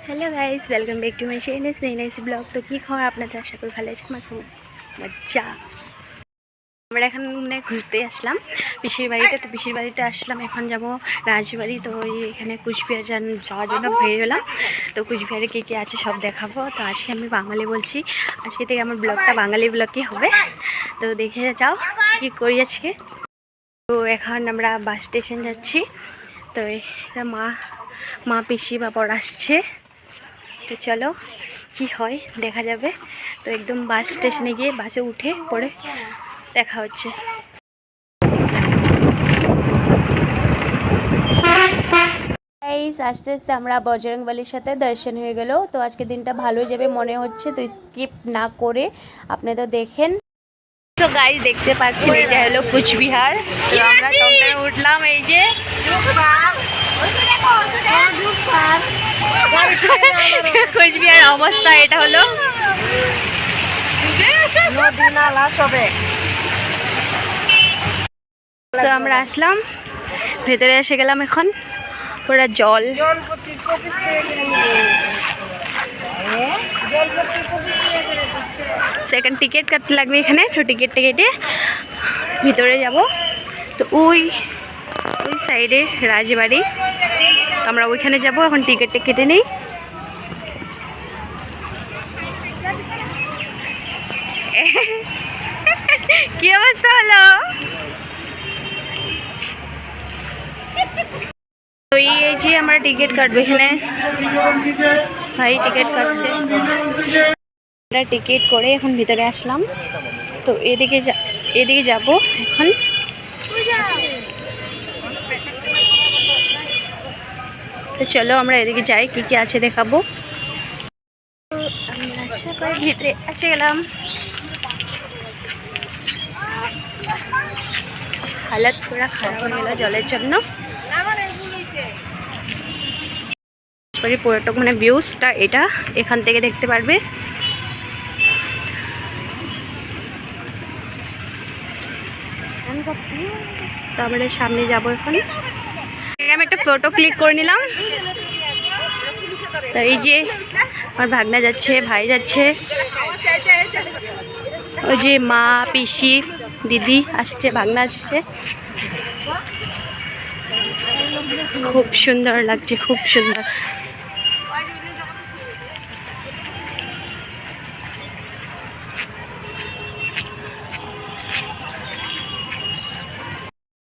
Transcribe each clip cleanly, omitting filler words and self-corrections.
Hello guys, welcome back to my channel nice blog. তো কী খবর আপনাদের? আশা করি ভালো আছে। আমার খুব মজা। আমরা এখন ঘুরতে আসলাম পিসির বাড়িতে। তো পিসির বাড়িতে আসলাম, এখন যাবো রাজবাড়ি। তো ওই এখানে কুচবিহার যাওয়ার জন্য বেরিয়ে গেলাম। তো কুচবিহারে কী কী আছে সব দেখাবো। তো আজকে আমি বাঙালি বলছি, আজকে থেকে আমার ব্লগটা বাঙালি ব্লগই হবে। তো দেখে যাও কী করি আজকে। তো এখন আমরা বাস স্টেশন যাচ্ছি। তো মা পিসি বাবার আসছে। তো চলো কি হয় দেখা যাবে। তো একদম বাস স্টেশনে গিয়ে বাসে উঠে পরে দেখা হচ্ছে। আস্তে আস্তে আমরা বজরংবলীর সাথে দর্শন হয়ে গেল। তো আজকে দিনটা ভালো যাবে মনে হচ্ছে। তো স্কিপ না করে আপনি তো দেখেন। তো গাইস দেখতে পাচ্ছেন এটা হলো কুচবিহার। তো আমরা টমটমে উঠলাম। এই যে কুচবিহার অবস্থা এটা হলো। তো আমরা আসলাম, ভেতরে এসে গেলাম। এখন পুরো জল। সেকেন্ড টিকিট কাটতে লাগবে এখানে। তো টিকিটটা কেটে ভিতরে যাব। তো ওই সাইডে রাজবাড়ি, আমরা ওইখানে যাব। এখন টিকিটটা কেটে নেই। কি অবস্থা হলো? তো এই যে আমরা টিকিট কাটবো এখানে। ভাই টিকিট কাটছে। আমরা টিকিট করে এখন ভিতরে আসলাম। তো এদিকে যাব এখন। তো চলো আমরা এদিকে যাই, কি কি আছে দেখাবো। আমরা সবাই ভিতরে এসে গেলাম। হালত পুরা খারাপ হয়ে গেল জলের জন্য। পুরোটা মানে ভিউজটা এটা এখান থেকে দেখতে পারবে। তো আমরা সামনে যাব এখন। আমি একটা ফটো ক্লিক করে নিলাম। তো এই যে আমার ভাগনা যাচ্ছে, ভাই যাচ্ছে, ওই যে মা পিসি দিদি আসছে, ভাগনা আসছে। খুব সুন্দর লাগছে, খুব সুন্দর।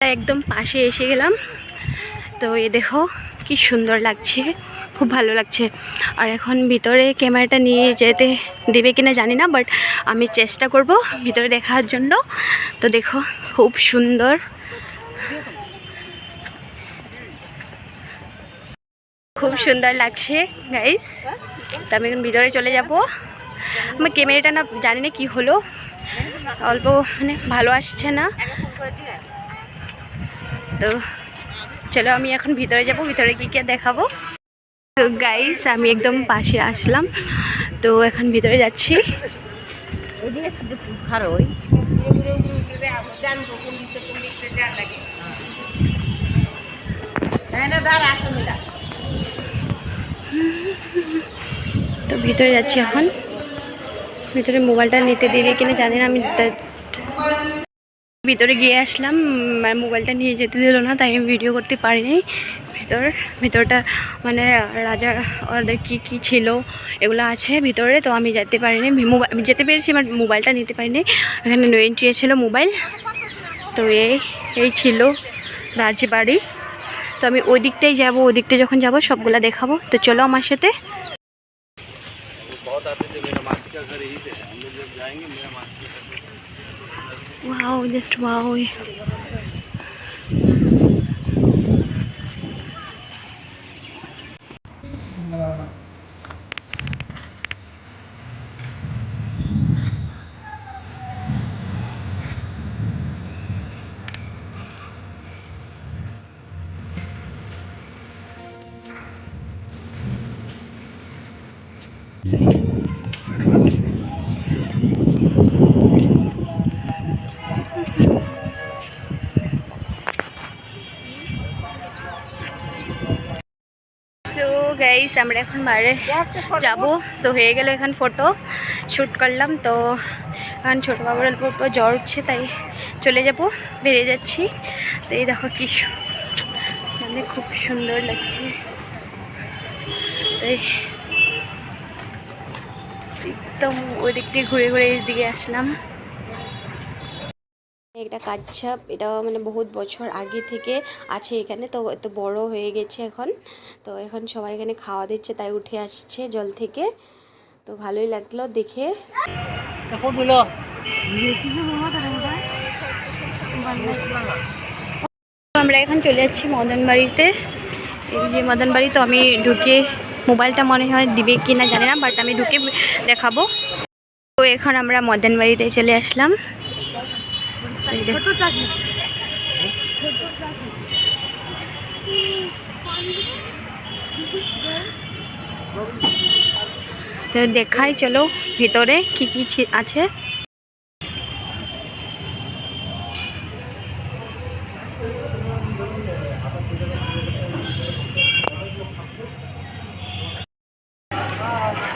একদম পাশে এসে গেলাম। তো এই দেখো কি সুন্দর লাগছে, খুব ভালো লাগছে। আর এখন ভিতরে ক্যামেরাটা নিয়ে যেতে দেবে কিনা জানি না, বাট আমি চেষ্টা করব ভিতরে দেখার জন্য। তো দেখো খুব সুন্দর, খুব সুন্দর লাগছে গাইস। তো আমি এখন ভিতরে চলে যাব। আমার ক্যামেরাটা না জানি না কি হলো, অল্প মানে ভালো আসছে না। তো চলো আমি এখন ভিতরে যাব, ভিতরে কি কি দেখাবো। তো গাইস আমি একদম পাশে আসলাম। তো এখন ভিতরে যাচ্ছি। তো ভিতরে যাচ্ছি এখন। ভিতরে মোবাইলটা নিতে দিবে কিনা জানি না। আমি ভিতরে গিয়ে আসলাম, মোবাইলটা নিয়ে যেতে দিল না, তাই আমি ভিডিও করতে পারিনি। ভিতরটা মানে রাজার ওদের কী ছিল এগুলো আছে ভিতরে। তো আমি যেতে পারিনি, আমি যেতে পেরেছি, আমার মোবাইলটা নিতে পারিনি। এখানে নো এন্ট্রি ছিল মোবাইল। তো এই ছিল রাজবাড়ি। তো আমি ওই দিকটাই যাবো, ওই দিকটা যখন যাব সবগুলা দেখাবো। তো চলো আমার সাথে। Wow, just wow. Guys guys আমরা এখন বাইরে যাব, তো হয়ে গেল এখন ফটো শ্যুট করলাম। তো এখন ছোটো বাবুর অল্প অল্প জ্বর উঠছে, তাই চলে যাব, বেরিয়ে যাচ্ছি। তো এই দেখো কি মানে খুব সুন্দর লাগছে, তাই একদম ওই দিক দিয়ে ঘুরে ঘুরে এই দিকে আসলাম। একটা কাচ্ছাপ, এটা মানে বহুত বছর আগে থেকে আছে এখানে, তো এত বড় হয়ে গেছে এখন। তো এখন সবাই এখানে খাওয়া দিচ্ছে, তাই উঠে আসছে জল থেকে, তো ভালোই লাগলো দেখে। আমরা এখন চলে যাচ্ছি মদন বাড়িতে। এই যে মদন বাড়ি, তো আমি ঢুকে মোবাইলটা মনে হয় দিবে কি না জানি না, বাট আমি ঢুকে দেখাবো। তো এখন আমরা মদন বাড়িতে চলে আসলাম। তো দেখাই চলো ভিতরে কি কি আছে।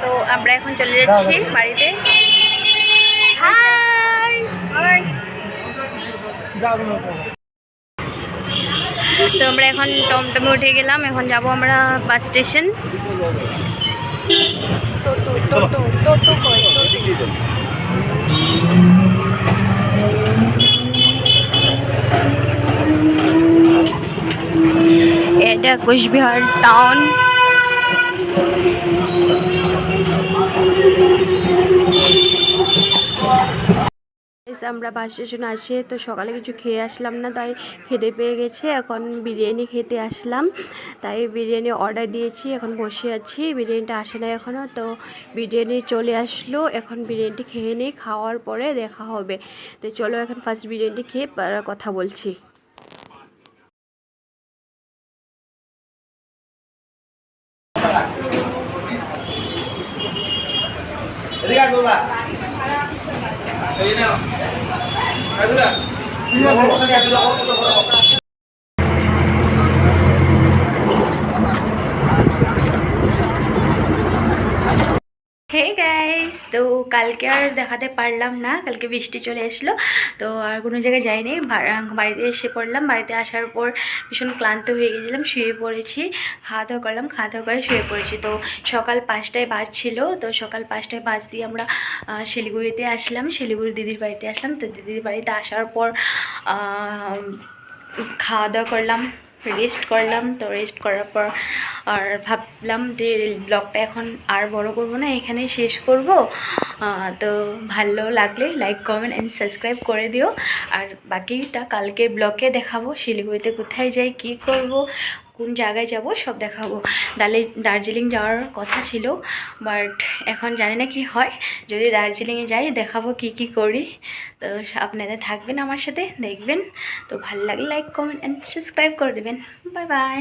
তো আমরা এখন চলে যাচ্ছি বাড়িতে। তো আমরা এখন টমটমে উঠে গেলাম, এখন যাব আমরা বাস স্টেশন। এটা কোচবিহার টাউন। আমরা বাস স্টেশনে আসে, তো সকালে কিছু খেয়ে আসলাম না, তাই খেতে পেয়ে গেছে, এখন বিরিয়ানি খেতে আসলাম, তাই বিরিয়ানি অর্ডার দিয়েছি, এখন বসে আছি। বিরিয়ানিটা আসে না এখনও, তো বিরিয়ানি চলে আসলো, এখন বিরিয়ানিটি খেয়ে নিই, খাওয়ার পরে দেখা হবে। তো চলো এখন ফার্স্ট বিরিয়ানিটি খেয়ে কথা বলছি। হে গাইস, তো কালকে আর দেখাতে পারলাম না, কালকে বৃষ্টি চলে আসলো, তো আর কোনো জায়গায় যাইনি, বাড়িতে এসে পড়লাম। বাড়িতে আসার পর ভীষণ ক্লান্ত হয়ে গেছিলাম, শুয়ে পড়েছি, খাওয়া দাওয়া করলাম, খাওয়া দাওয়া করে শুয়ে পড়েছি। তো সকাল 5টায় বাস ছিল, তো সকাল 5টায় বাস দিয়ে আমরা শিলিগুড়িতে আসলাম, শিলিগুড়ি দিদির বাড়িতে আসলাম। তো দিদির বাড়িতে আসার পর খাওয়া দাওয়া করলাম, রেস্ট করলাম। তো রেস্ট করার পর আর ভাবলাম যে ব্লগটা এখন আর বড় করব না, এখানেই শেষ করব। তো ভালো লাগলে লাইক কমেন্ট অ্যান্ড সাবস্ক্রাইব করে দিও। আর বাকিটা কালকে ব্লগে দেখাবো, শিলিগুড়িতে কোথায় যাই, কি করব, কোন জায়গায় যাব, সব দেখাবো। দার্জিলিং যাওয়ার কথা ছিল, বাট এখন জানি না কি হয়। যদি দার্জিলিংয়ে যাই দেখাবো কি কি করি। তো আপনাদের থাকবেন আমার সাথে, দেখবেন। তো ভালো লাগলে লাইক কমেন্ট অ্যান্ড সাবস্ক্রাইব করে দেবেন। Bye bye.